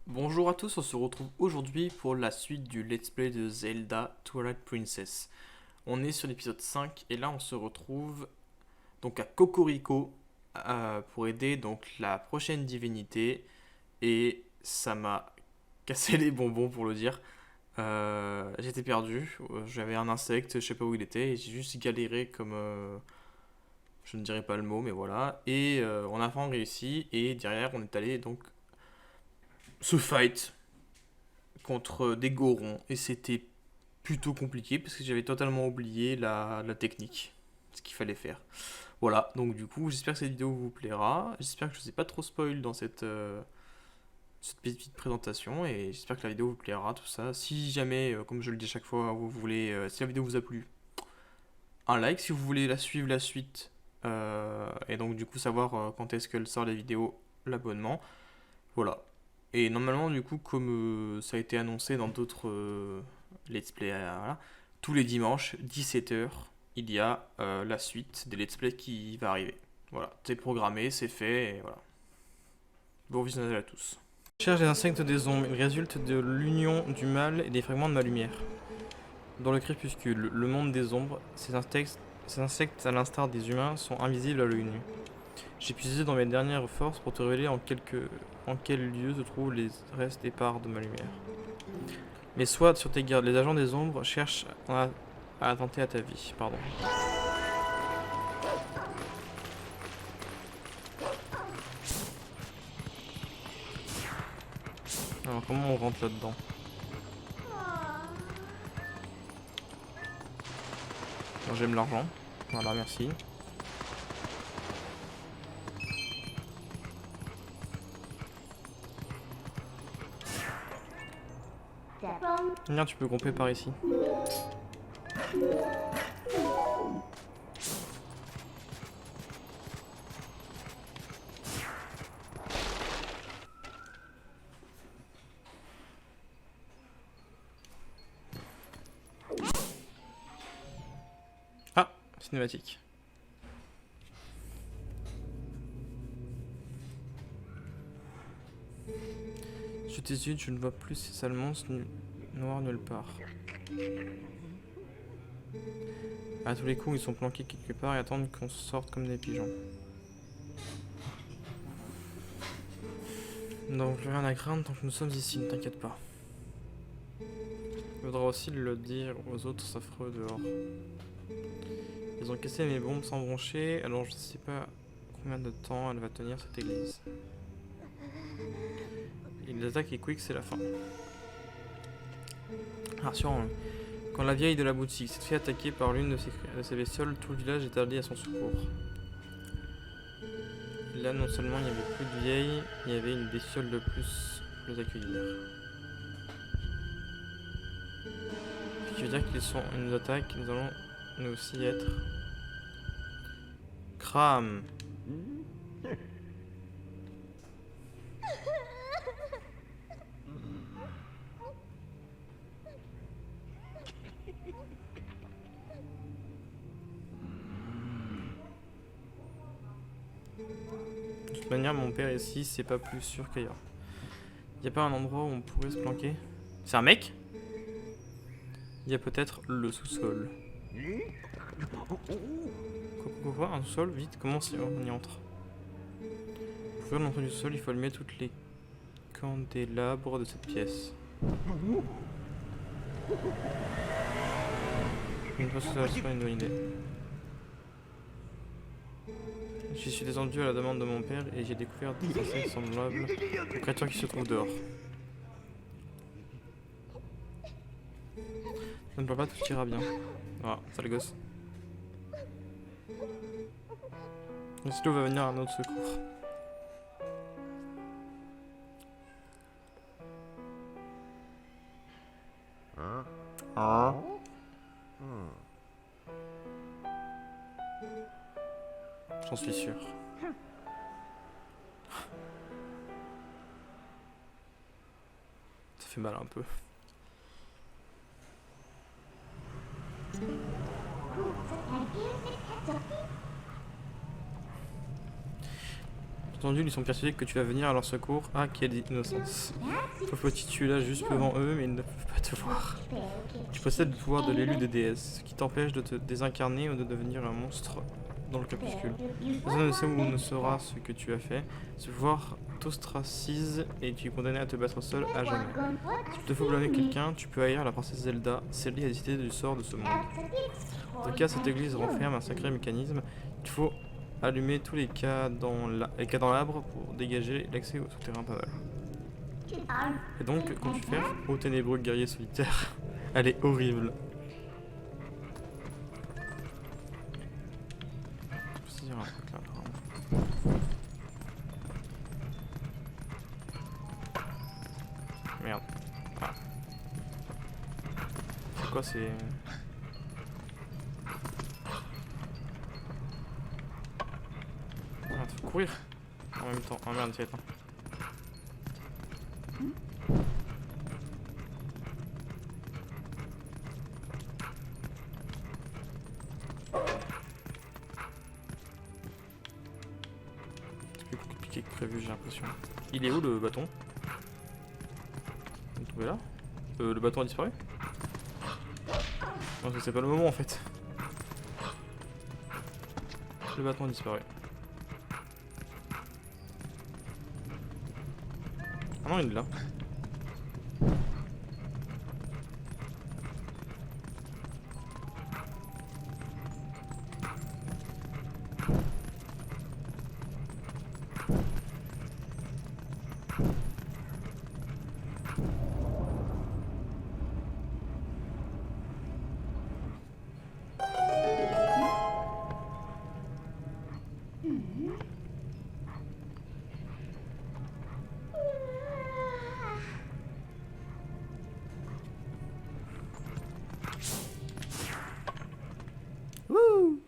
Bonjour à tous, on se retrouve aujourd'hui pour la suite du Let's Play de Zelda Twilight Princess. On est sur l'épisode 5 et là on se retrouve donc à Cocorico pour aider donc la prochaine divinité et ça m'a cassé les bonbons pour le dire. J'étais perdu, j'avais un insecte, je sais pas où il était et j'ai juste galéré comme je ne dirais pas le mot mais voilà et on a enfin réussi et derrière on est allé donc se fight contre des gorons et c'était plutôt compliqué parce que j'avais totalement oublié la technique, ce qu'il fallait faire. Voilà, donc du coup, j'espère que cette vidéo vous plaira. J'espère que je ne vous ai pas trop spoil dans cette petite présentation et j'espère que la vidéo vous plaira, tout ça. Si jamais, comme je le dis à chaque fois, vous voulez, si la vidéo vous a plu, un like. Si vous voulez la suivre, la suite, et donc du coup savoir quand est-ce qu'elle sort les vidéos, l'abonnement. Voilà. Et normalement, du coup, comme ça a été annoncé dans d'autres let's play, voilà, tous les dimanches, 17h, il y a la suite des let's play qui va arriver. Voilà, c'est programmé, c'est fait, et voilà. Bon visionnage à tous. Cherche des insectes des ombres, ils résultent de l'union du mal et des fragments de ma lumière. Dans le crépuscule, le monde des ombres, ces insectes, à l'instar des humains, sont invisibles à l'œil nu. J'ai puisé dans mes dernières forces pour te révéler en quel lieu se trouvent les restes épars de ma lumière. Mais soit sur tes gardes, les agents des ombres cherchent à attenter à ta vie. Pardon. Alors comment on rentre là-dedans? J'aime l'argent. Voilà, merci. Bien, tu peux grimper par ici. Ah, cinématique. Sous tes yeux, je ne vois plus ces sales monstres noirs nulle part. À tous les coups, ils sont planqués quelque part et attendent qu'on sorte comme des pigeons. Nous n'avons plus rien à craindre tant que nous sommes ici, ne t'inquiète pas. Il faudra aussi le dire aux autres affreux dehors. Ils ont cassé mes bombes sans broncher, alors je ne sais pas combien de temps elle va tenir cette église. Ils attaquent et quick, c'est la fin. Rassurant, quand la vieille de la boutique s'est fait attaquer par l'une de ses bestioles, tout le village est allé à son secours. Et là, non seulement il n'y avait plus de vieilles, il y avait une bestiole de plus pour les accueillir. Ce qui veut dire qu'ils nous attaquent, nous allons nous aussi être. Crame. De toute manière, mon père ici, c'est pas plus sûr qu'ailleurs. Y a pas un endroit où on pourrait se planquer? C'est un mec? Il y a peut-être le sous-sol. Quoi? Un sous-sol? Vite, comment on y entre? Pour ouvrir l'entrée du sous-sol, il faut allumer toutes les candélabres de cette pièce. Je ne pense que ça soit une bonne idée. J'y suis descendu à la demande de mon père et j'ai découvert des insectes semblables aux créatures qui se trouvent dehors. Ça ne peut pas, tout ira bien. Ah, sale gosse. Le silo va venir à notre secours. Ah. J'en suis sûr. Ça fait mal un peu. Entendus, ils sont persuadés que tu vas venir à leur secours. Ah, quelle innocence. Pauvre petit, tu es là juste devant eux, mais ils ne peuvent pas te voir. Tu possèdes le pouvoir de l'élu des déesses, ce qui t'empêche de te désincarner ou de devenir un monstre dans le crépuscule. Personne ne sait où ne saura ce que tu as fait. Ce pouvoir t'ostracise et tu es condamné à te battre seul à jamais. Si tu te faut blâmer quelqu'un, tu peux haïr la princesse Zelda, celle-ci a décidé du sort de ce monde. Dans le cas, cette église renferme un sacré mécanisme. Il faut allumer tous les cas dans l'arbre pour dégager l'accès au souterrain pas mal. Et donc, quand tu fais, ô ténébreux guerrier solitaire, elle est horrible. Je peux dire un truc là, apparemment. Merde. Ah. C'est quoi, c'est... Ah, faut courir en même temps. Oh merde, c'est éteint. C'est plus compliqué que prévu, j'ai l'impression. Il est où le bâton? Vous le trouvez là? Le bâton a disparu? Non, c'est pas le moment en fait. Le bâton a disparu. Ah non, il est là. Wouh!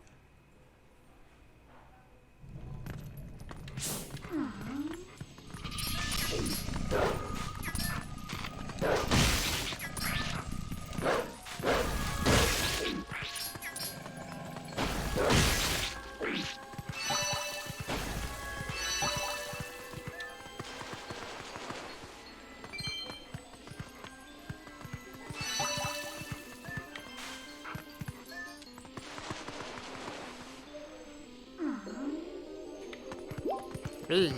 Oui.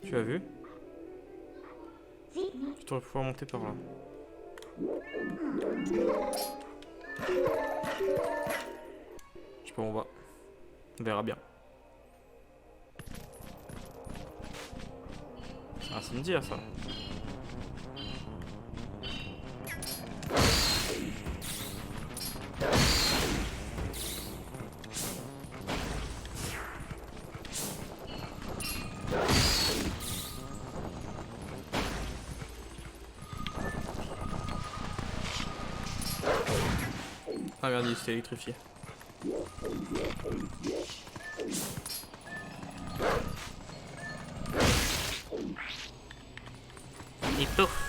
Tu as vu? Tu devrais pouvoir monter par là. Je sais pas où on va. On verra bien. C'est un cimetière ça. Ah merde, il s'est électrifié. Et pouf!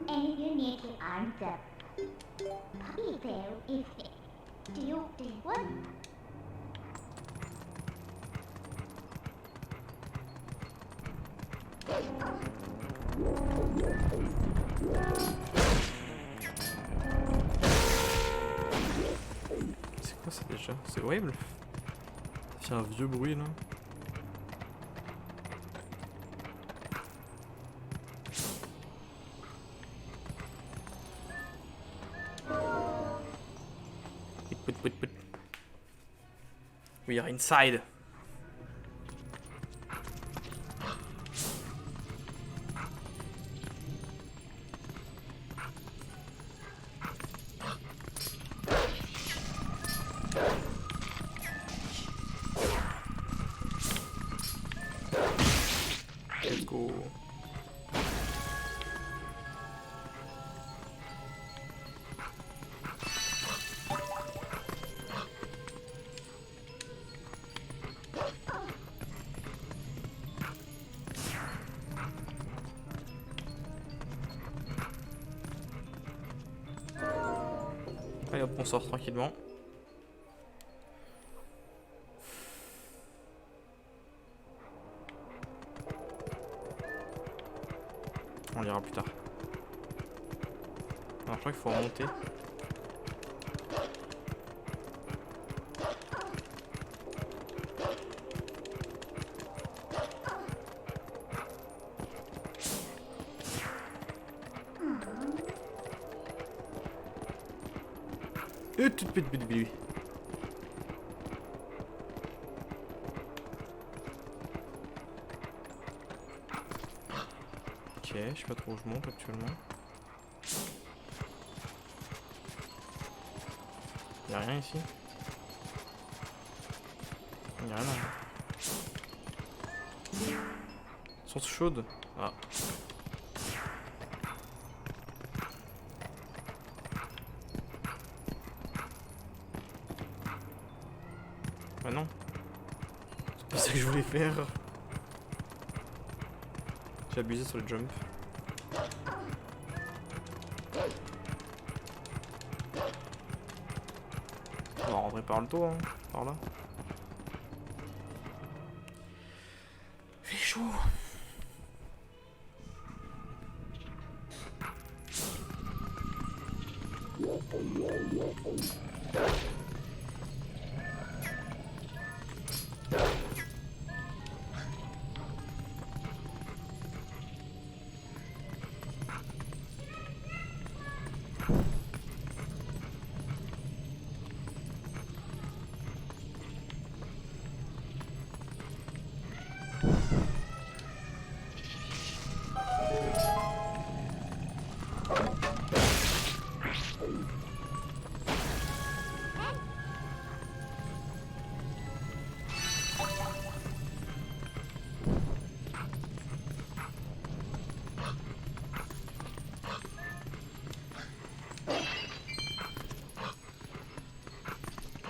And you need to answer. Puppy tail is it. Do you think what? C'est quoi ça déjà? C'est horrible. Ça fait un vieux bruit là. Put. We are inside. et hop, on sort tranquillement. On lira plus tard. Alors, je crois qu'il faut remonter. Et toute petite bille. Ok, je sais pas trop où je monte actuellement. Y'a rien ici. Y'a rien là. Source chaude. Ah. Bah non. C'est pas ça que je voulais faire. J'ai abusé sur le jump. On va rentrer par le toit, hein, par là. Il fait chaud.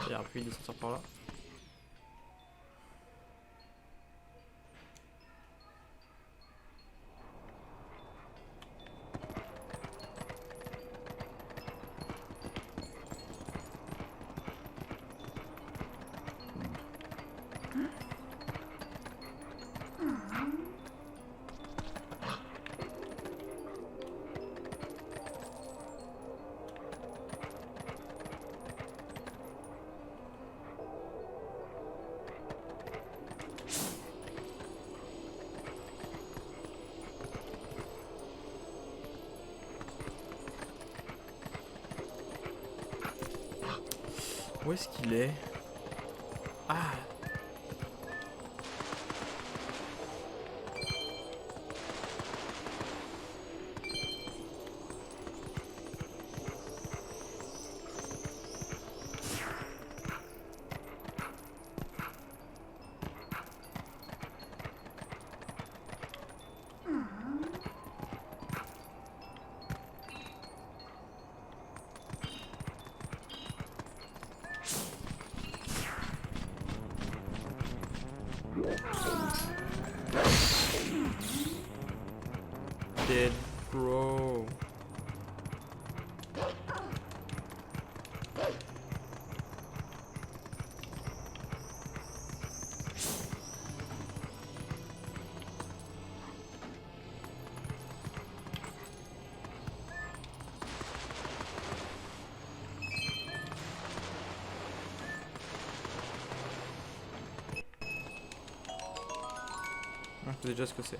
Il y a un puits de sortir par là. Où est-ce qu'il est? Ah! Dead, bro. Ah, je sais déjà ce que c'est.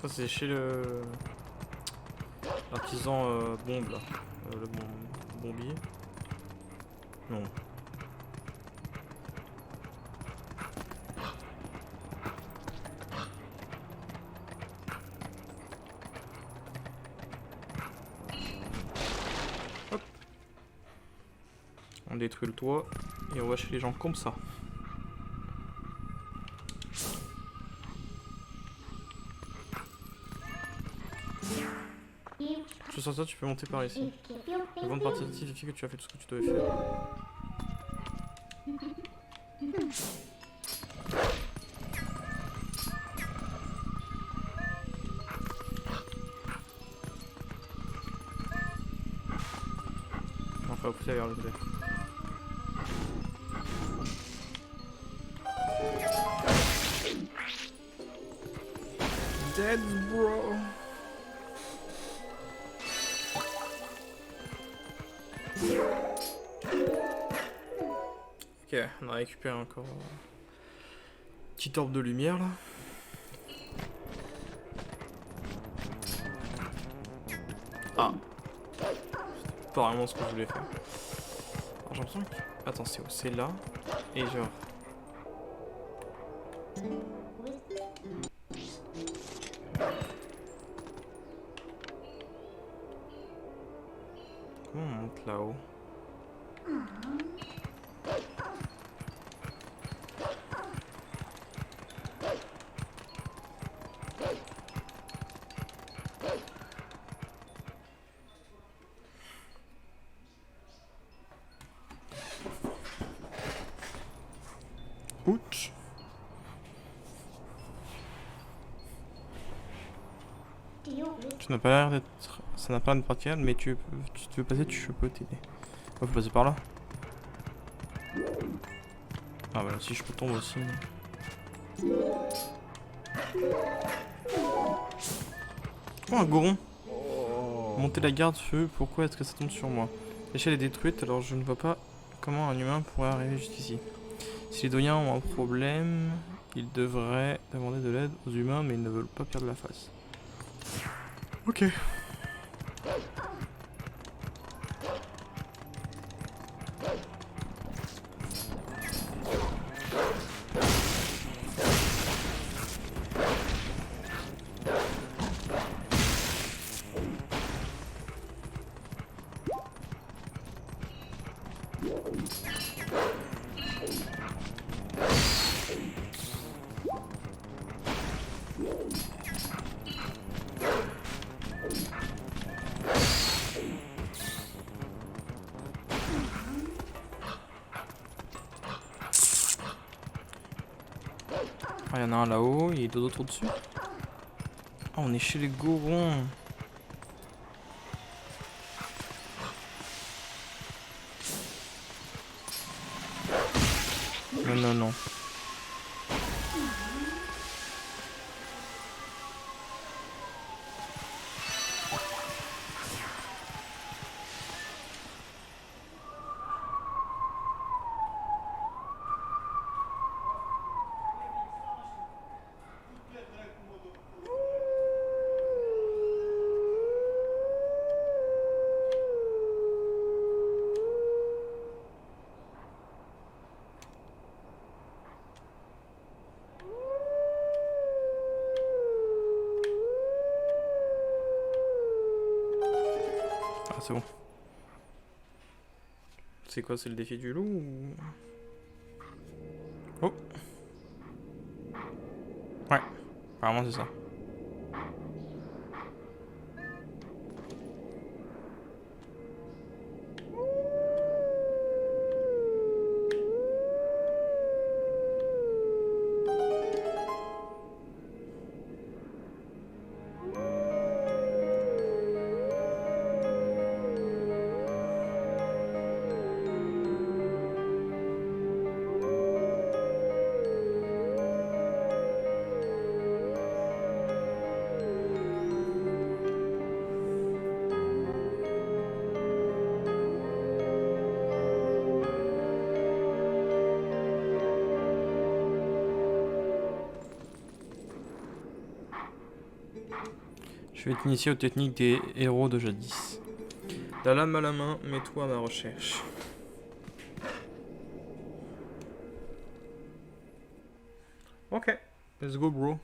Ça c'est chez le l'artisan bombe là, le bombier. Non. Hop. On détruit le toit et on va chez les gens comme ça. Sur ça, tu peux monter par ici. La grande partie signifie que tu as fait tout ce que tu devais faire. Enfin, pousser vers le côté. Dead, bro. Ok, on a récupéré encore un petit orbe de lumière là. Ah, c'est pas vraiment ce que je voulais faire. Alors j'ai l'impression que... Attends, c'est où? C'est là. Et genre... Comment on monte là-haut? Ouch. Tu n'as pas l'air d'être... Ça n'a pas l'air de partir, mais tu veux passer, je peux t'aider. Oh, faut passer par là. Ah voilà, si je peux tomber aussi. Oh, un goron. Monter la garde-feu, pourquoi est-ce que ça tombe sur moi? L'échelle est détruite, alors je ne vois pas comment un humain pourrait arriver jusqu'ici. Si les doyens ont un problème, ils devraient demander de l'aide aux humains, mais ils ne veulent pas perdre la face. Ok. Ah, il y en a un là-haut, et d'autres au-dessus. Ah, on est chez les gorons. Non, non, non. Ah, c'est bon. C'est quoi, c'est le défi du loup ou... Oh. Ouais, apparemment c'est ça. Je vais t'initier aux techniques des héros de jadis. La lame à la main, mets-toi à ma recherche. Ok, let's go bro.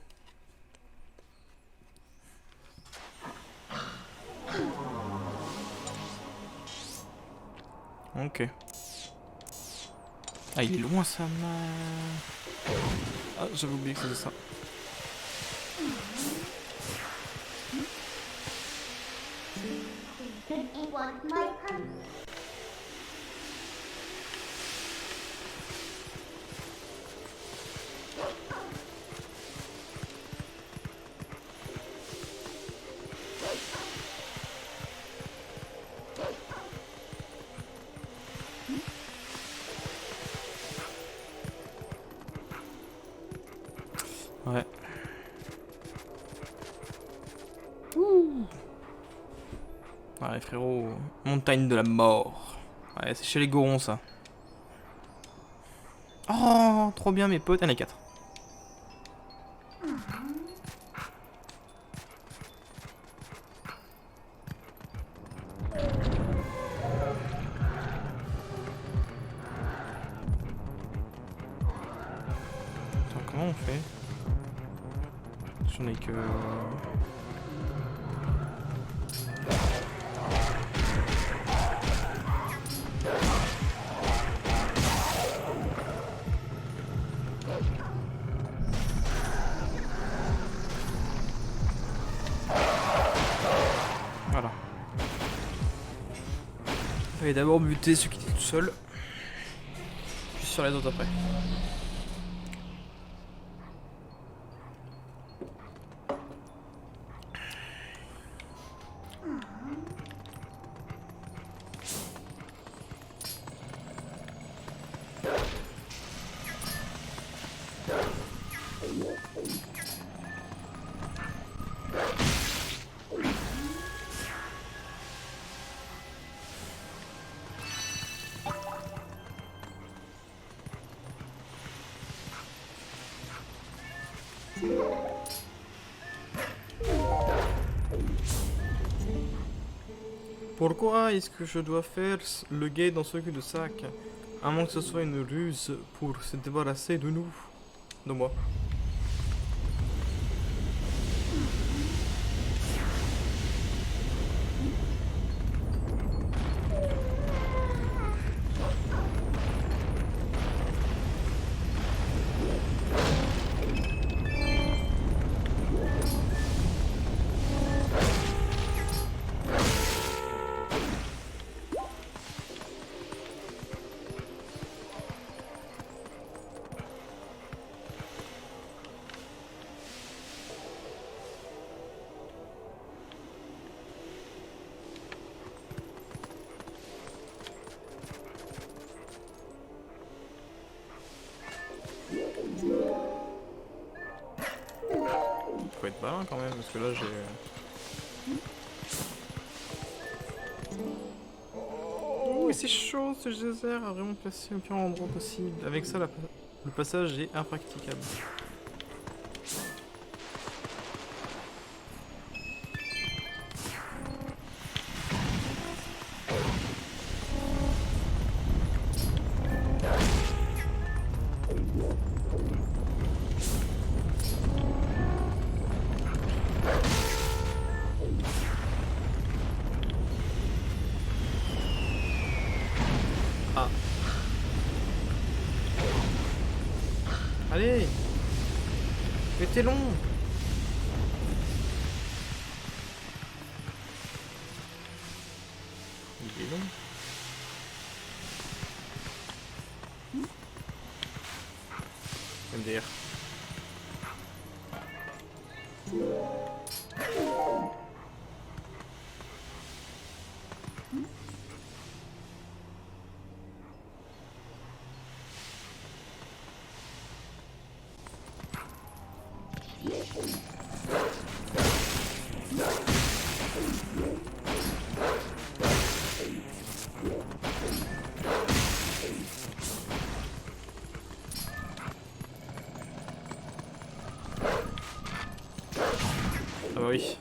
Ok. Ah, il est loin ça, man. Ah, j'avais oublié que c'était ça. It was my punch. Ouais, frérot, montagne de la mort. Ouais, c'est chez les Gorons, ça. Oh, trop bien, mes potes. Il y en a 4. Attends, comment on fait? J'en ai que... Voilà. Il fallait d'abord buter ceux qui étaient tout seuls. Puis sur les autres après. Pourquoi est-ce que je dois faire le guet dans ce cul de sac? À moins que ce soit une ruse pour se débarrasser de nous. De moi. Faut être malin quand même, parce que là j'ai... Oh, c'est chaud ce geyser à vraiment placer au pire endroit possible. Avec ça, le passage est impracticable. Ah. Allez. Mais t'es long. Il est long. MDR. Ah bah oui.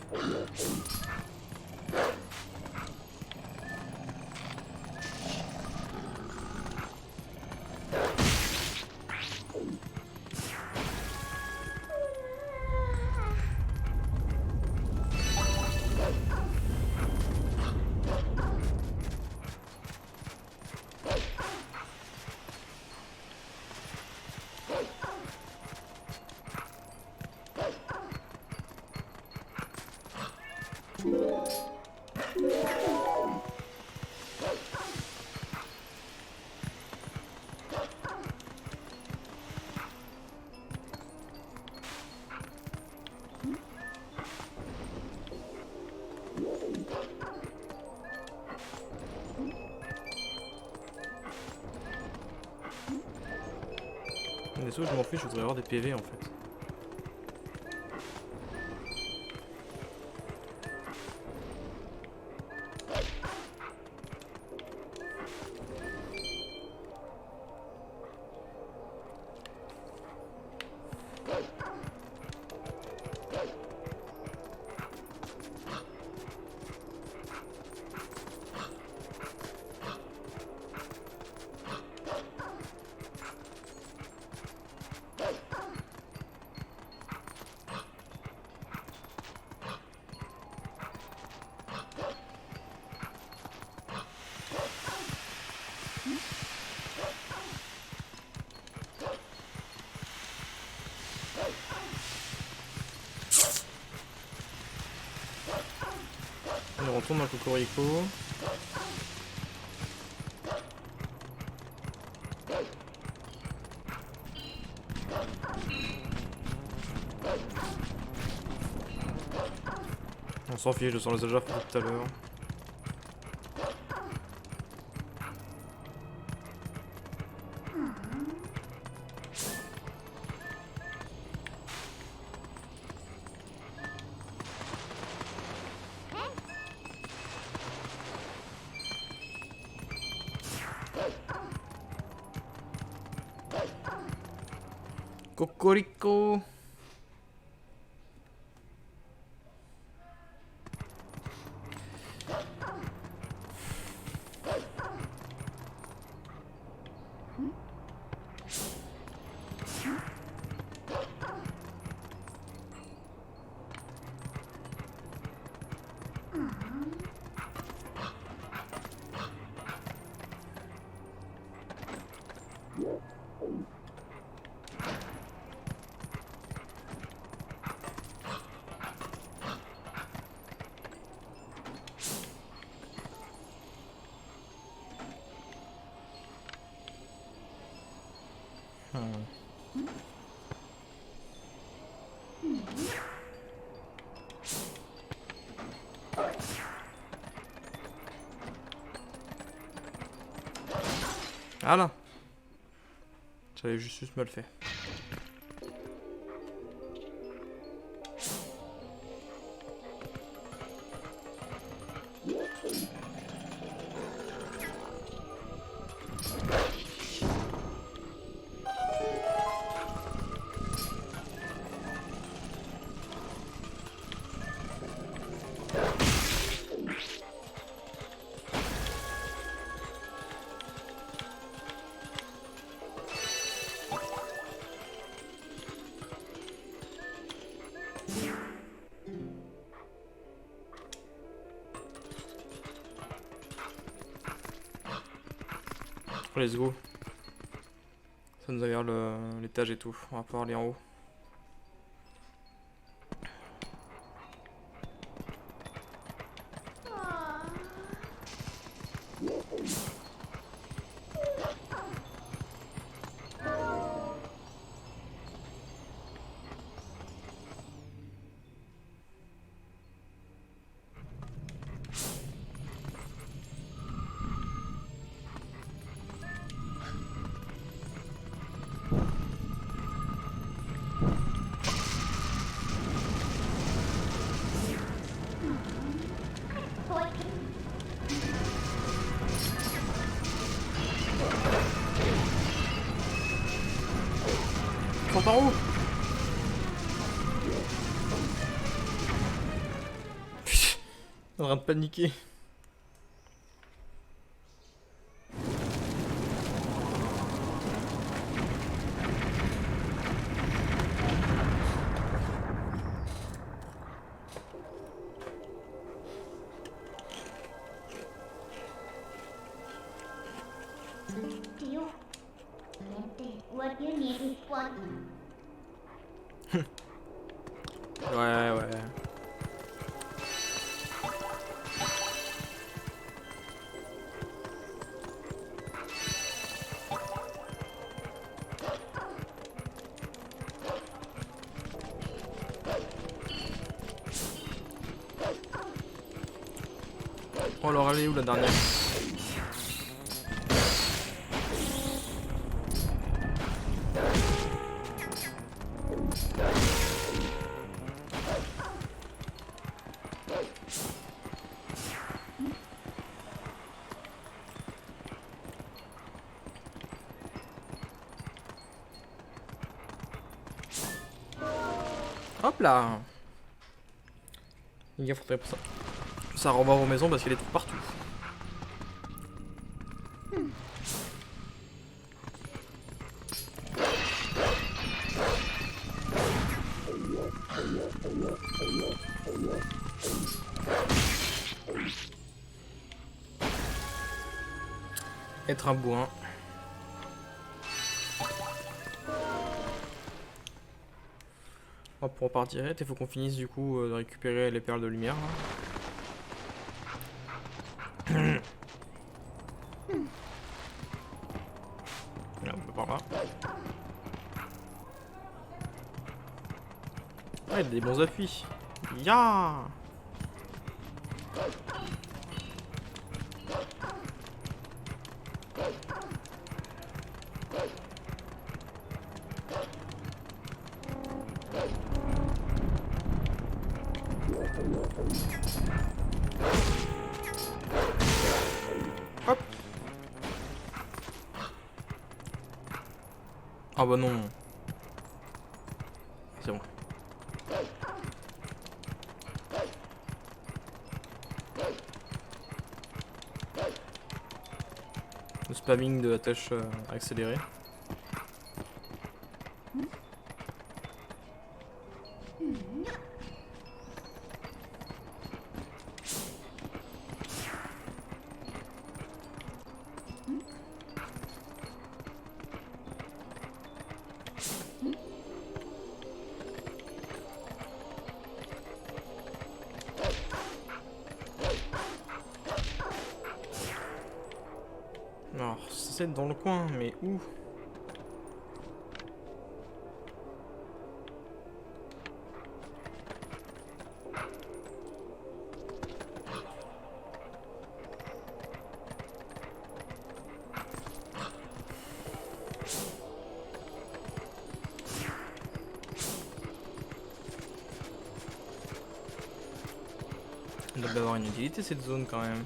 Des sauts, je m'en fiche, je voudrais avoir des PV en fait. On retourne dans Cocorico. On s'en fiche, on les a déjà fait tout à l'heure. Cocorico. Voilà. J'avais juste mal fait. Let's go. Ça nous a vers l'étage et tout. On va pouvoir aller en haut. Ils sont par où? On est en train de paniquer. Do you? What you need is one. Ouais, ouais. Oh alors elle est où la dernière? Hop là. Les gars, faudrait pour ça. Ça renvoie vos maisons parce qu'elle est tout partout. Être un bourrin. On va pouvoir partir direct. Il faut qu'on finisse du coup de récupérer les perles de lumière. Là. Là, on peut par là. Ah, il y a des bons appuis. Ya. Hop. Ah bah non. C'est bon. Le spamming de la tâche accélérée. Alors, c'est dans le coin, mais où? Elle doit avoir une utilité cette zone quand même.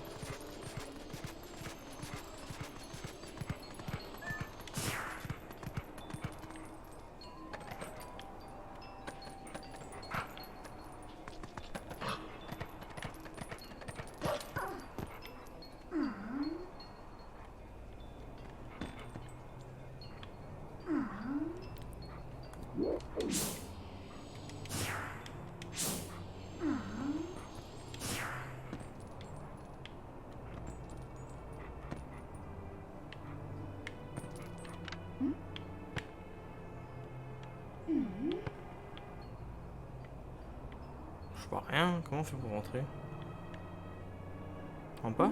Je vois rien, comment on fait pour rentrer? En bas?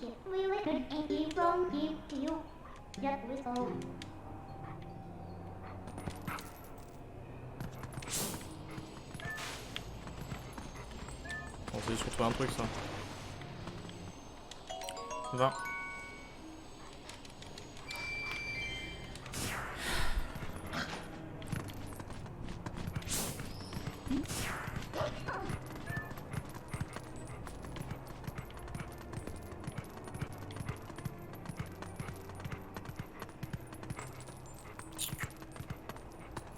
If we were good and you won't give to you, just whistle. On s'est juste retrouvé un truc ça. 20.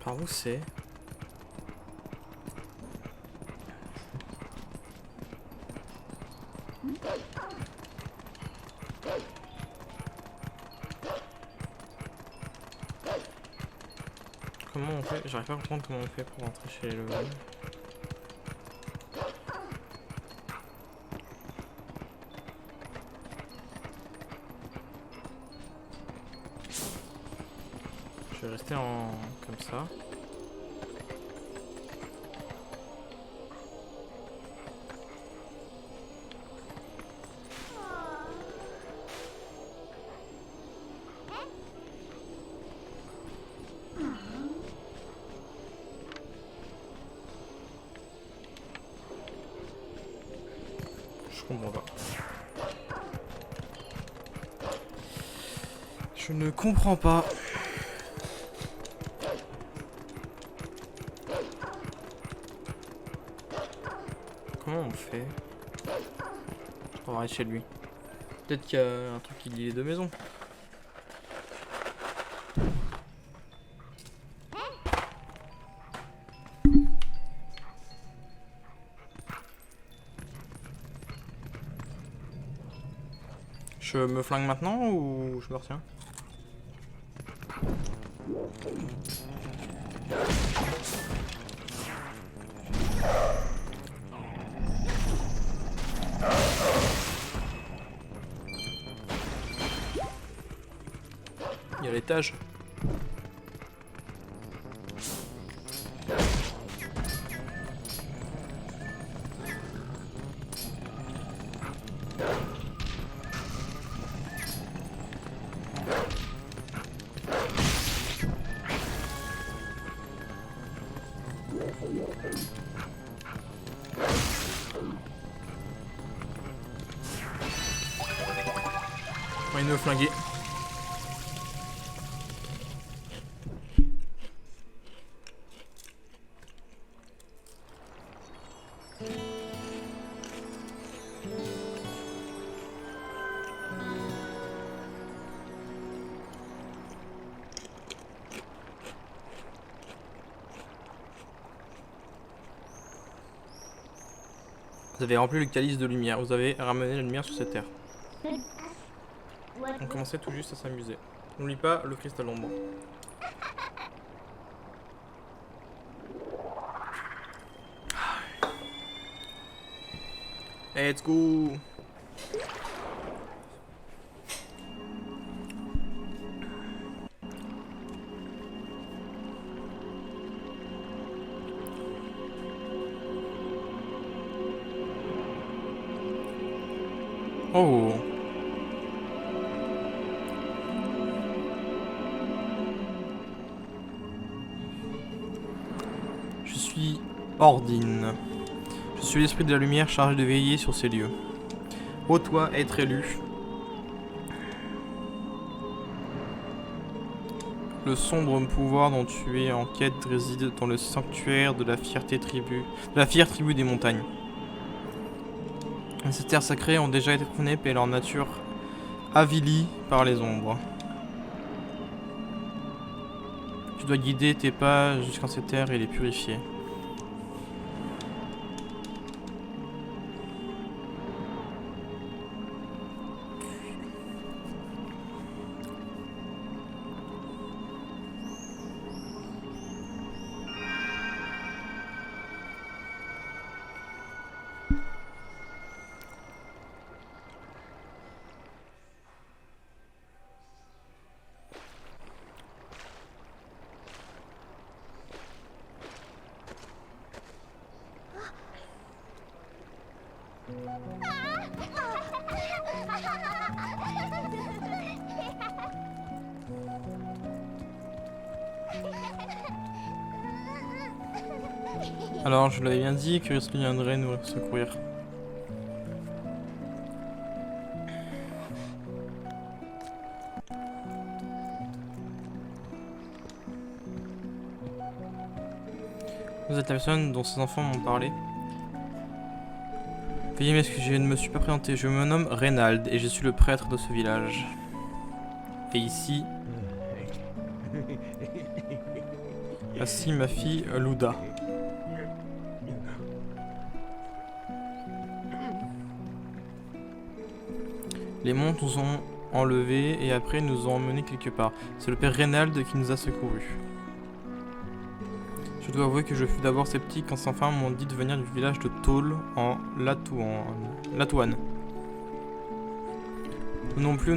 Par où c'est? Comment on fait? J'arrive pas à comprendre comment on fait pour rentrer chez le... Je vais rester en... comme ça. Je comprends pas. Je ne comprends pas. Comment on fait? On va aller chez lui. Peut-être qu'il y a un truc qui lie les deux maisons. Je me flingue maintenant ou je me retiens? Il y a l'étage. On va nous flinguer. Vous avez rempli le calice de lumière, vous avez ramené la lumière sur cette terre. On commençait tout juste à s'amuser. N'oublie pas le cristal d'ombre. Let's go! Oh! Je suis Ordine. Je suis l'esprit de la lumière chargé de veiller sur ces lieux. Ô toi, être élu. Le sombre pouvoir dont tu es en quête réside dans le sanctuaire de la fière tribu des montagnes. Ces terres sacrées ont déjà été profanées et leur nature avilie par les ombres. Tu dois guider tes pas jusqu'en ces terres et les purifier. Alors, je l'avais bien dit que Risky viendrait nous secourir. Vous êtes la personne dont ces enfants m'ont parlé. Veuillez m'excuser, je ne me suis pas présenté. Je me nomme Reynald et je suis le prêtre de ce village. Et ici... Voici ma fille Luda. Les monts nous ont enlevés et après nous ont emmenés quelque part. C'est le père Reynald qui nous a secourus. Je dois avouer que je fus d'abord sceptique quand ces enfants m'ont dit de venir du village de Tôle en Latouane. Nous non plus,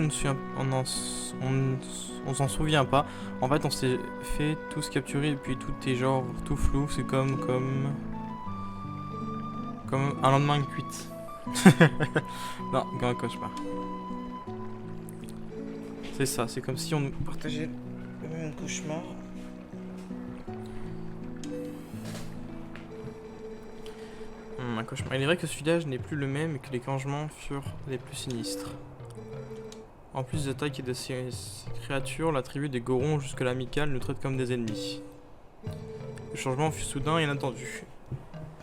on s'en souvient pas. En fait, on s'est fait tous capturer et puis tout est genre tout flou. C'est comme un lendemain de cuite. Non, comme un cauchemar. C'est ça, c'est comme si on partageait le même cauchemar. Un cauchemar. Il est vrai que ce village n'est plus le même et que les changements furent les plus sinistres. En plus des attaques et de ces créatures, la tribu des Gorons jusque-là amicale nous traite comme des ennemis. Le changement fut soudain et inattendu.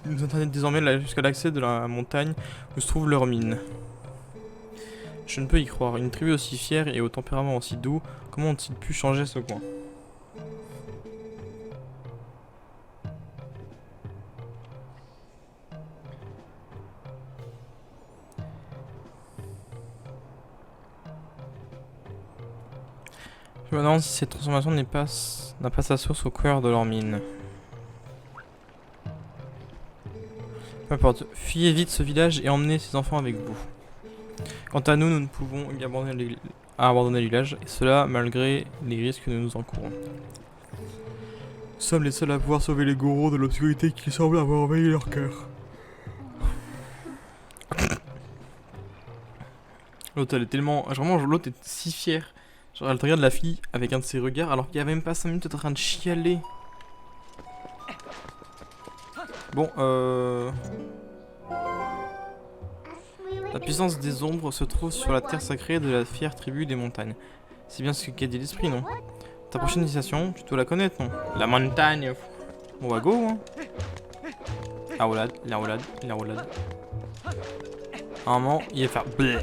Ils nous entraînent désormais jusqu'à l'accès de la montagne où se trouve leur mine. Je ne peux y croire. Une tribu aussi fière et au tempérament aussi doux, comment ont-ils pu changer ce coin ? Je me demande si cette transformation n'a pas sa source au cœur de leur mine. Peu importe, fuyez vite ce village et emmenez ces enfants avec vous. Quant à nous, nous ne pouvons y abandonner à abandonner le village, et cela malgré les risques que nous encourons. Nous sommes les seuls à pouvoir sauver les Gorons de l'obscurité qui semble avoir envahi leur cœur. L'autre, elle est tellement... Vraiment, l'autre est si fière. Genre, elle regarde la fille avec un de ses regards alors qu'il y a même pas 5 minutes, elle est en train de chialer. Bon, La puissance des ombres se trouve sur la terre sacrée de la fière tribu des montagnes. C'est bien ce qu'a dit l'esprit, non? Ta prochaine initiation, tu dois la connaître, non? La montagne. On va go, hein. La roulade, la roulade, la roulade. À un moment, il va faire bleh.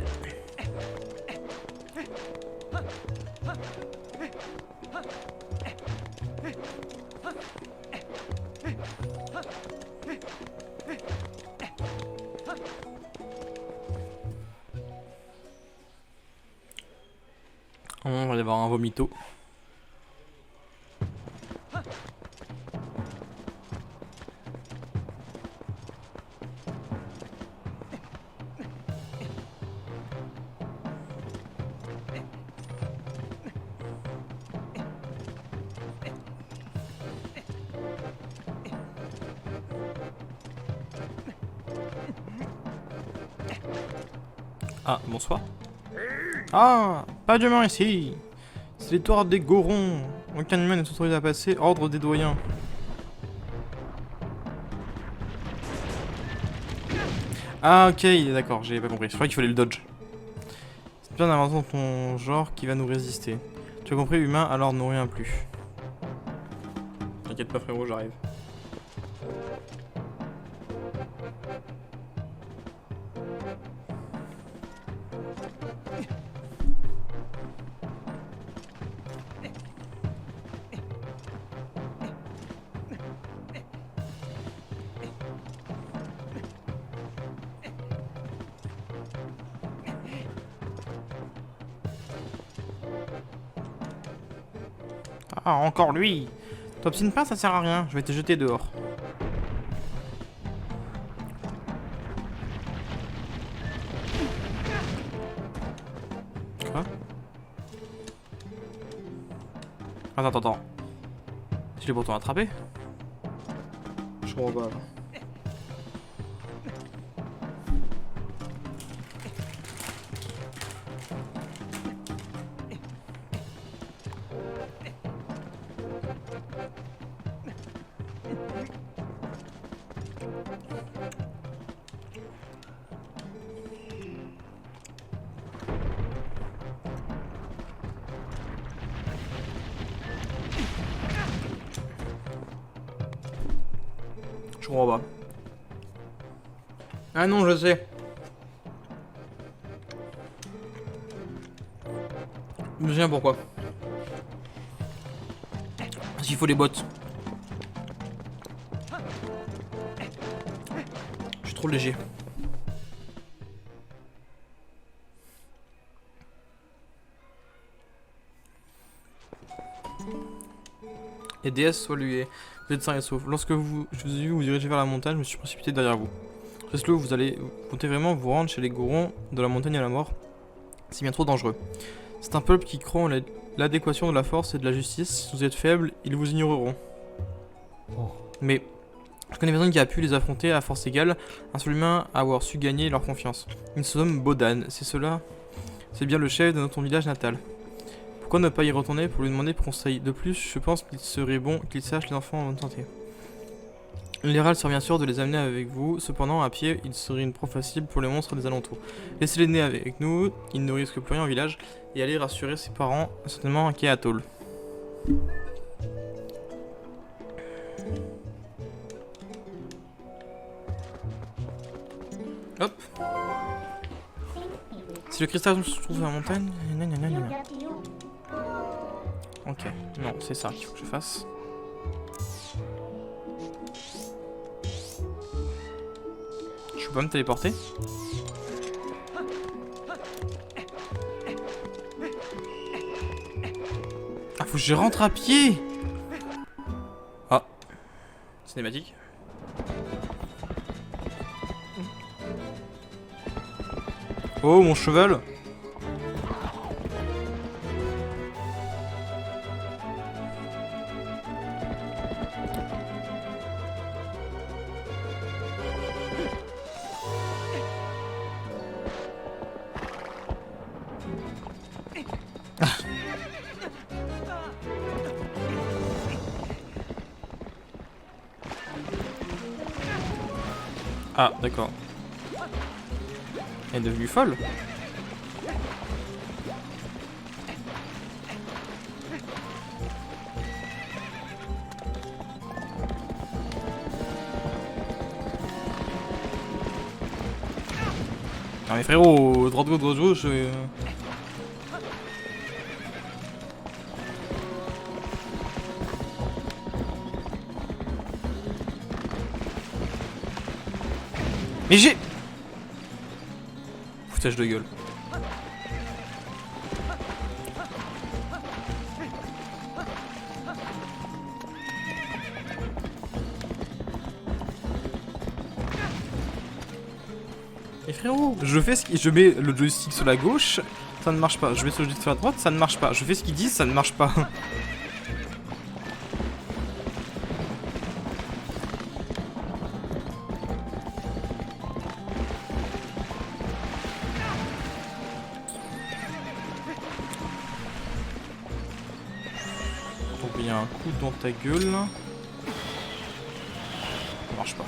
On va y avoir un vomito. Ah, bonsoir. Ah, pas d'humain ici. C'est l'étoile des Gorons. Aucun humain n'est autorisé à passer. Ordre des doyens. Ah, ok, d'accord, j'ai pas compris. Je croyais qu'il fallait le dodge. C'est bien d'invention de ton genre qui va nous résister. Tu as compris, humain, alors nous rien plus. T'inquiète pas, frérot, j'arrive. Ah, encore lui. T'obstines pas, ça sert à rien. Je vais te jeter dehors. Quoi? Attends. Je l'ai pourtant attrapé. Je crois pas. Je comprends pas. Ah non, je sais. Je me souviens pourquoi. Parce qu'il faut les bottes. Je suis trop léger. Et DS soit lui. Vous êtes sain et sauf. Lorsque je vous ai vu vous diriger vers la montagne, je me suis précipité derrière vous. Reste-le, vous comptez vraiment vous rendre chez les Gorons de la montagne à la mort. C'est bien trop dangereux. C'est un peuple qui croit en l'adéquation de la force et de la justice. Si vous êtes faible, ils vous ignoreront. Mais je connais personne qui a pu les affronter à force égale, un seul humain à avoir su gagner leur confiance. Il se nomme Bodan, c'est bien le chef de notre village natal. Pourquoi ne pas y retourner pour lui demander conseil? De plus, je pense qu'il serait bon qu'il sache les enfants en bonne santé. L'idéal serait bien sûr de les amener avec vous, cependant à pied, il serait une proie facile pour les monstres des alentours. Laissez-les nez avec nous, ils ne risquent plus rien au village, et allez rassurer ses parents, certainement inquiets à Tôle. Hop. Si le cristal se trouve dans la montagne... Ok, non, c'est ça qu'il faut que je fasse. Je peux pas me téléporter? Ah, faut que je rentre à pied! Ah. Cinématique. Oh, mon cheval! Ah, d'accord. Elle est devenue folle. Non mais frérot, droite gauche. Mais j'ai... Foutage de gueule. Mais frérot, je fais ce qui... Je mets le joystick sur la gauche, ça ne marche pas. Je mets sur le joystick sur la droite, ça ne marche pas. Je fais ce qu'ils disent, ça ne marche pas. Donc il y a un coup dans ta gueule. Ça marche pas.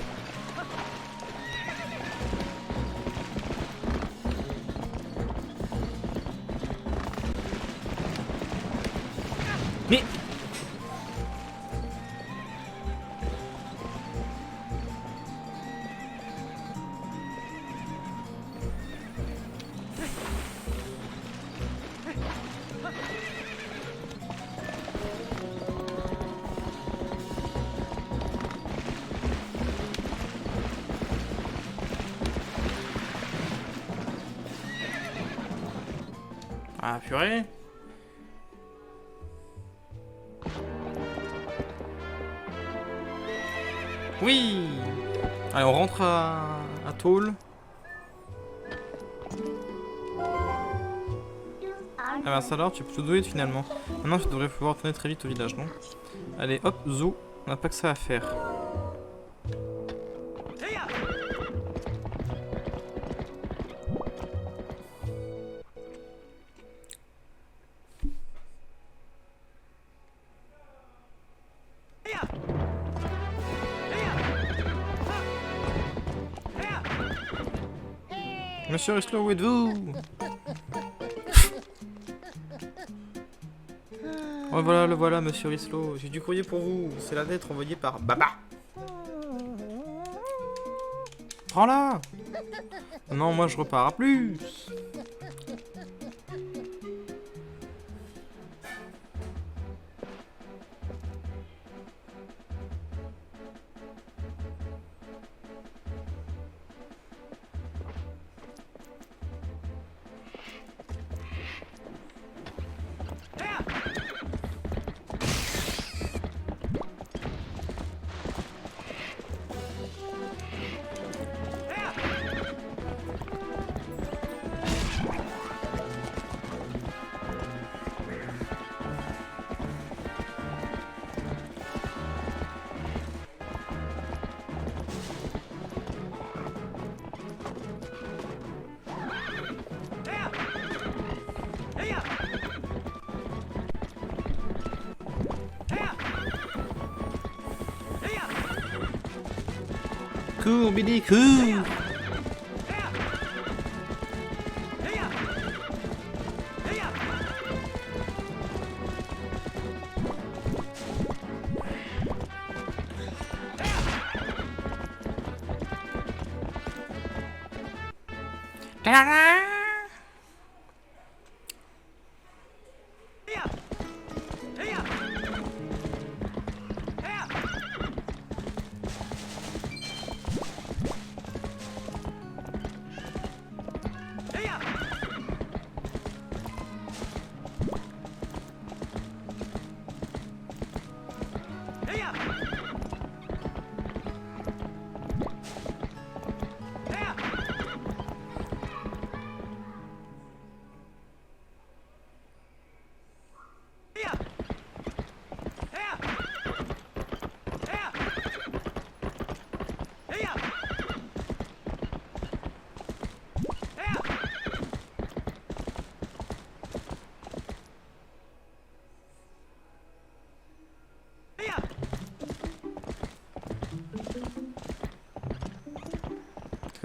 Mais... Ah purée. Oui. Allez, on rentre à Tôle. Ah bah ça alors, tu es plutôt doué finalement. Maintenant tu devrais pouvoir retourner très vite au village, non? Allez, hop, Zou, on n'a pas que ça à faire. Monsieur Rislo, où êtes-vous? Oh voilà, le voilà, monsieur Rislo. J'ai du courrier pour vous. C'est la lettre envoyée par Baba. Prends-la. Non, moi je repars à plus. Cours, Billy, cours!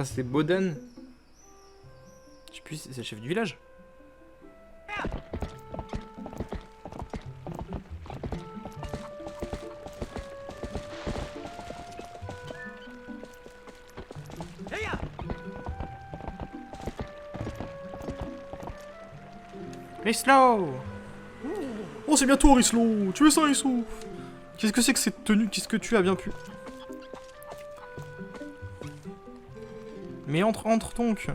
Ça c'est Boden. Je sais plus, c'est le chef du village. Rislo! Oh, c'est bientôt Rislo! Tu es ça, Rislo? Qu'est-ce que c'est que cette tenue? Qu'est-ce que tu as bien pu? Mais entre donc!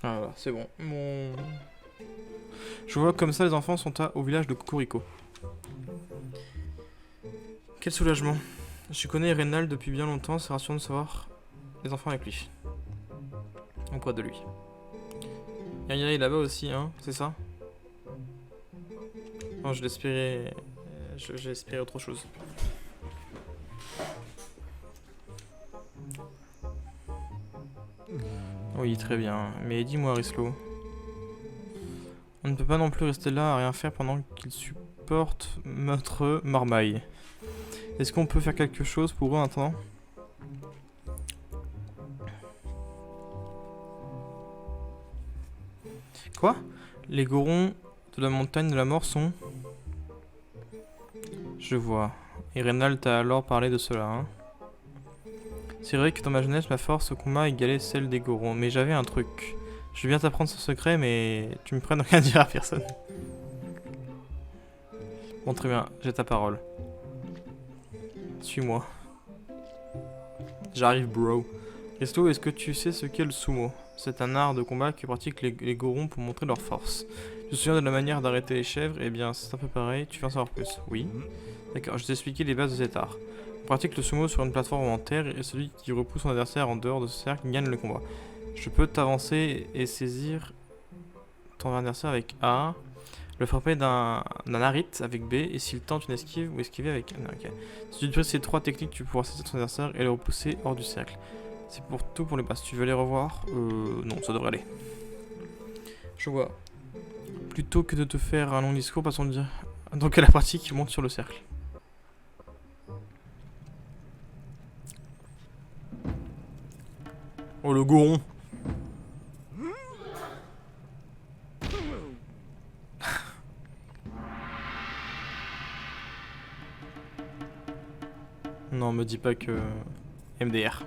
Ah, voilà, c'est bon. Mon... Je vois comme ça les enfants sont au village de Cocorico. Quel soulagement. Je connais Reynald depuis bien longtemps, c'est rassurant de savoir les enfants avec lui. Auprès de lui. Yaya est là-bas aussi, hein, c'est ça? Non, je l'espérais... J'espérais autre chose. Oui, très bien. Mais dis-moi, Rislo. On ne peut pas non plus rester là à rien faire pendant qu'il supporte notre marmaille. Est-ce qu'on peut faire quelque chose pour eux en attendant? Quoi? Les gorons de la montagne de la mort sont... Je vois. Et Reynald t'a alors parlé de cela, hein? C'est vrai que dans ma jeunesse, ma force au combat égalait celle des gorons, mais j'avais un truc. Je viens t'apprendre ce secret, mais tu me prennes rien à dire à personne. Bon, très bien, j'ai ta parole. Suis-moi. J'arrive, bro. Risto, est-ce que tu sais ce qu'est le sumo? C'est un art de combat que pratiquent les gorons pour montrer leur force. Tu te souviens de la manière d'arrêter les chèvres? Eh bien, c'est un peu pareil, tu veux en savoir plus? Oui. D'accord, je t'ai expliqué les bases de cet art. On pratique le sumo sur une plateforme en terre et celui qui repousse son adversaire en dehors de ce cercle gagne le combat. Je peux t'avancer et saisir ton adversaire avec A, le frapper d'un arite avec B, et s'il tente une esquive ou esquiver avec... Non, okay. Si tu utilises ces trois techniques, tu pourras saisir ton adversaire et le repousser hors du cercle. C'est pour tout pour les bases. Tu veux les revoir? Non, ça devrait aller. Je vois. Plutôt que de te faire un long discours, passons dire. Donc à la pratique, monte sur le cercle. Oh le goron. Non, me dis pas que... MDR.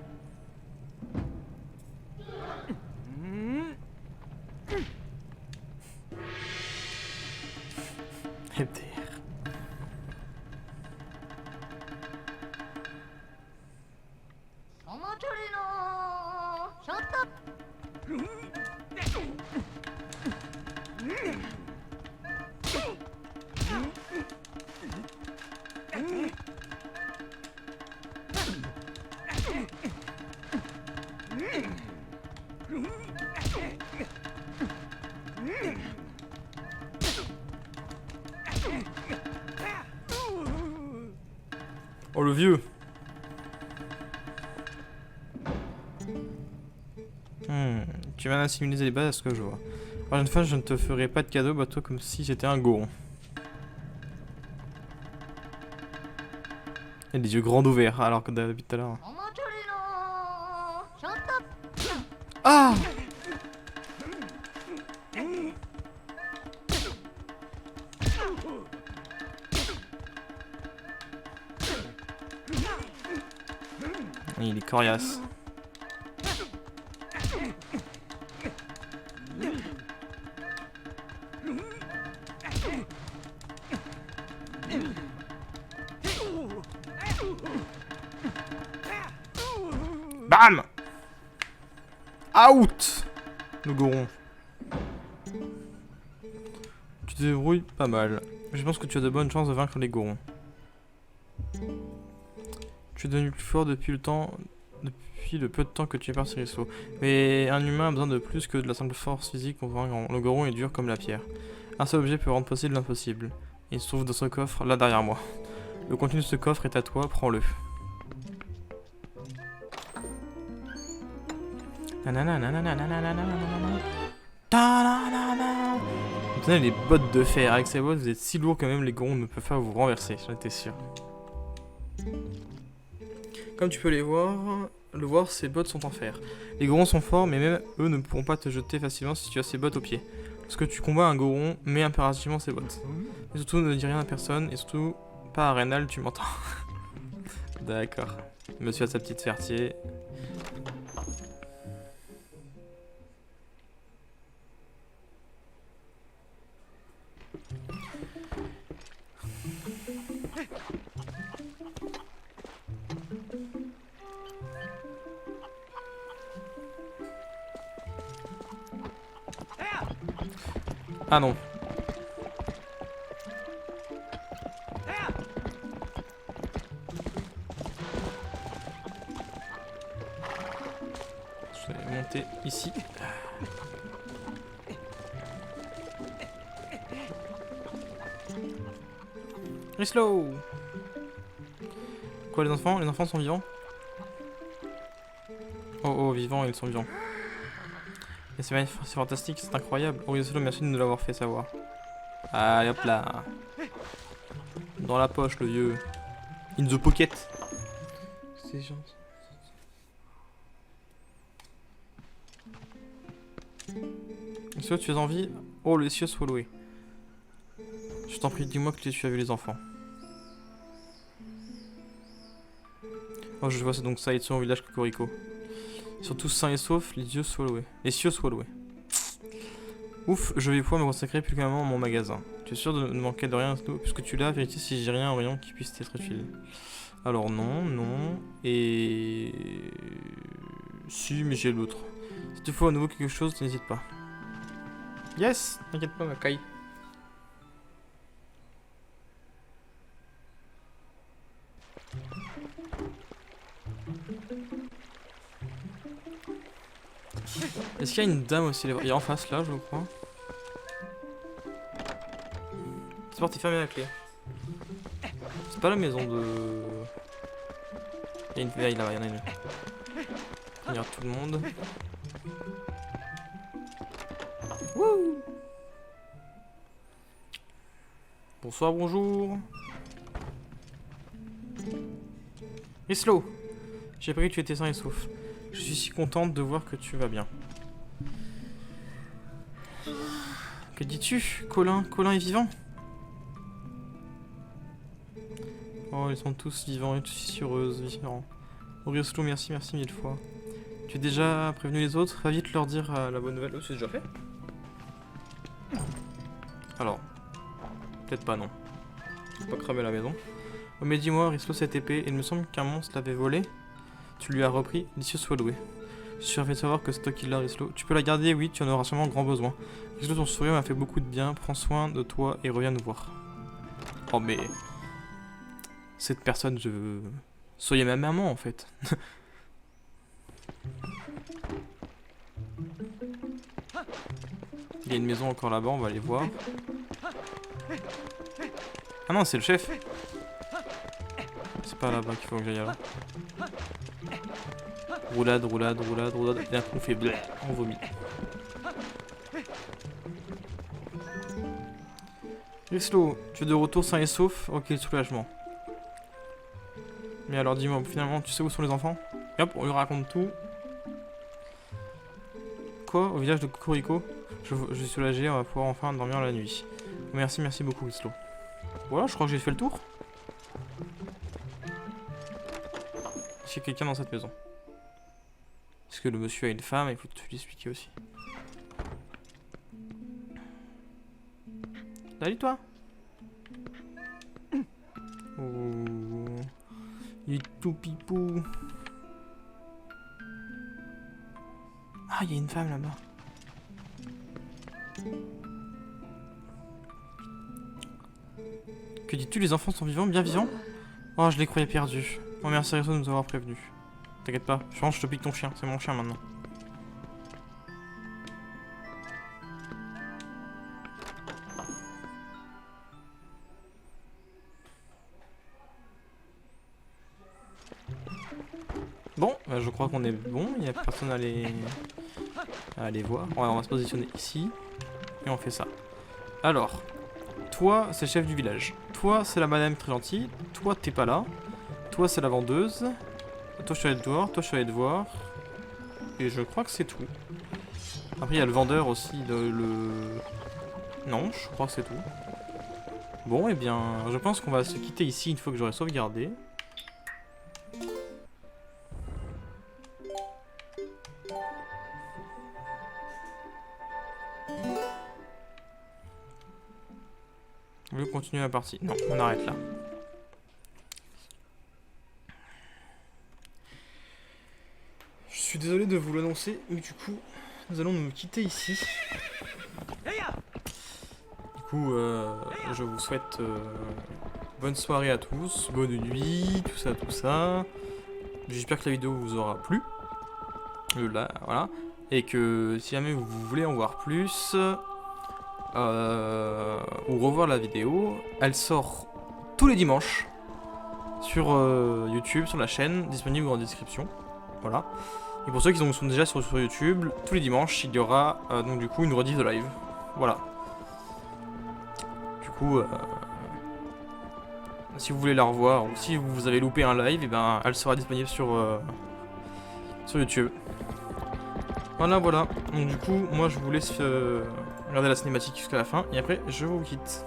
MDR. Oh le vieux. Tu viens d'assimiler les bases à ce que je vois. La prochaine fois, je ne te ferai pas de cadeau, toi comme si j'étais un goron. Il a des yeux grands ouverts, alors que depuis tout à l'heure. Ah! Il est coriace. Bam! Out! Le goron. Tu te débrouilles pas mal. Je pense que tu as de bonnes chances de vaincre les gorons. Tu es devenu plus fort depuis le peu de temps que tu es parti Risto. Mais un humain a besoin de plus que de la simple force physique pour vaincre. Le goron est dur comme la pierre. Un seul objet peut rendre possible l'impossible. Il se trouve dans ce coffre, là derrière moi. Le contenu de ce coffre est à toi, prends-le. Tenez les bottes de fer. Avec ces bottes, vous êtes si lourd que même les gorons ne peuvent pas vous renverser, j'en étais sûr. Comme tu peux le voir, ces bottes sont en fer. Les gorons sont forts, mais même eux ne pourront pas te jeter facilement si tu as ces bottes aux pieds. Lorsque tu combats un goron, mets impérativement ses bottes. Et surtout, ne dis rien à personne, et surtout, pas à Rénal, tu m'entends. D'accord. Monsieur a sa petite fertier. Ah non. Je vais monter ici. Rislow. Quoi les enfants? Les enfants sont vivants? Oh vivants, ils sont vivants. Et c'est fantastique, c'est incroyable. Rislow, merci de nous l'avoir fait savoir. Allez hop là. Dans la poche le vieux. In the pocket. C'est gentil. Rislow, tu as envie? Oh le cieux soit loué. Je t'en prie, dis-moi que tu as vu les enfants. Oh, je vois, c'est donc ça, ils sont au village Cocorico. Surtout sains et saufs, les cieux soient loués. Les cieux soient loués. Ouf, je vais pouvoir me consacrer plus qu'un moment à mon magasin. Tu es sûr de ne manquer de rien, puisque tu l'as, vérifie si j'ai rien en rayon qui puisse être utile. Alors non, et... Si, mais j'ai l'autre. Si tu faut à nouveau quelque chose, n'hésite pas. Yes, t'inquiète pas, ma caille. Est-ce qu'il y a une dame aussi? Il est en face là, je crois. C'est parti, fermer la clé. C'est pas la maison de... Il y a une veille là-bas, il y en a une. Il y a tout le monde. Wouh! Bonsoir, bonjour. Rislow, j'ai appris que tu étais sain et sauf. Je suis si contente de voir que tu vas bien. Que dis-tu, Colin? Colin est vivant? Oh, ils sont tous vivants et tous si heureuses, différents. Oh, Rislow, merci mille fois. Tu as déjà prévenu les autres? Va vite leur dire la bonne nouvelle. Oh, c'est déjà fait? Alors, peut-être pas, non. Faut pas cramer la maison. Oh, mais dis-moi, Rislow, cette épée, il me semble qu'un monstre l'avait volée. Tu lui as repris, l'icieux soit loué. Je suis ravi de savoir que c'est toi qui l'as, Rislow. Tu peux la garder, oui, tu en auras sûrement grand besoin. Rislow, ton sourire m'a fait beaucoup de bien. Prends soin de toi et reviens nous voir. Oh, mais... Cette personne, je... Soyez ma maman, en fait. Il y a une maison encore là-bas, on va aller voir. Ah non, c'est le chef. C'est pas là-bas qu'il faut que j'aille alors. Roulade, roulade, roulade, roulade. Et d'un coup on fait blé, on vomit. Rislow, tu es de retour sain et sauf? Ok, soulagement. Mais alors dis-moi, finalement, tu sais où sont les enfants? Et hop, on lui raconte tout. Quoi? Au village de Cocorico? Je suis soulagé, on va pouvoir enfin dormir la nuit. Merci beaucoup, Rislow. Voilà, je crois que j'ai fait le tour. Est-ce qu'il y a quelqu'un dans cette maison? Est-ce que le monsieur a une femme? Il faut te l'expliquer aussi. Salut toi. Oh, il est tout pipou. Ah, il y a une femme là-bas. Que dis-tu, les enfants sont vivants, bien vivants? Oh, je les croyais perdus. Oh, merci Rislow de nous avoir prévenus. T'inquiète pas, je pense que je te pique ton chien, c'est mon chien maintenant. Bon, bah, je crois qu'on est bon, il n'y a personne à aller voir. Ouais, on va se positionner ici, et on fait ça. Alors, toi, c'est le chef du village. Toi, c'est la madame très gentille. Toi, t'es pas là. Toi, c'est la vendeuse. Toi je suis allé te voir, toi je suis allé te voir. Et je crois que c'est tout. Après il y a le vendeur aussi, Non, je crois que c'est tout. Bon, et bien, je pense qu'on va se quitter ici une fois que j'aurai sauvegardé. On veut continuer la partie. Non, on arrête là. Je suis désolé de vous l'annoncer, mais du coup, nous allons nous quitter ici. Du coup, je vous souhaite bonne soirée à tous, bonne nuit, tout ça. J'espère que la vidéo vous aura plu. Là, voilà. Et que si jamais vous voulez en voir plus, ou revoir la vidéo, elle sort tous les dimanches sur YouTube, sur la chaîne, disponible en description. Voilà. Et pour ceux qui sont déjà sur YouTube, tous les dimanches, il y aura donc du coup une rediff de live. Voilà. Du coup, si vous voulez la revoir ou si vous avez loupé un live, et ben elle sera disponible sur YouTube. Voilà. Donc du coup, moi je vous laisse regarder la cinématique jusqu'à la fin et après je vous quitte.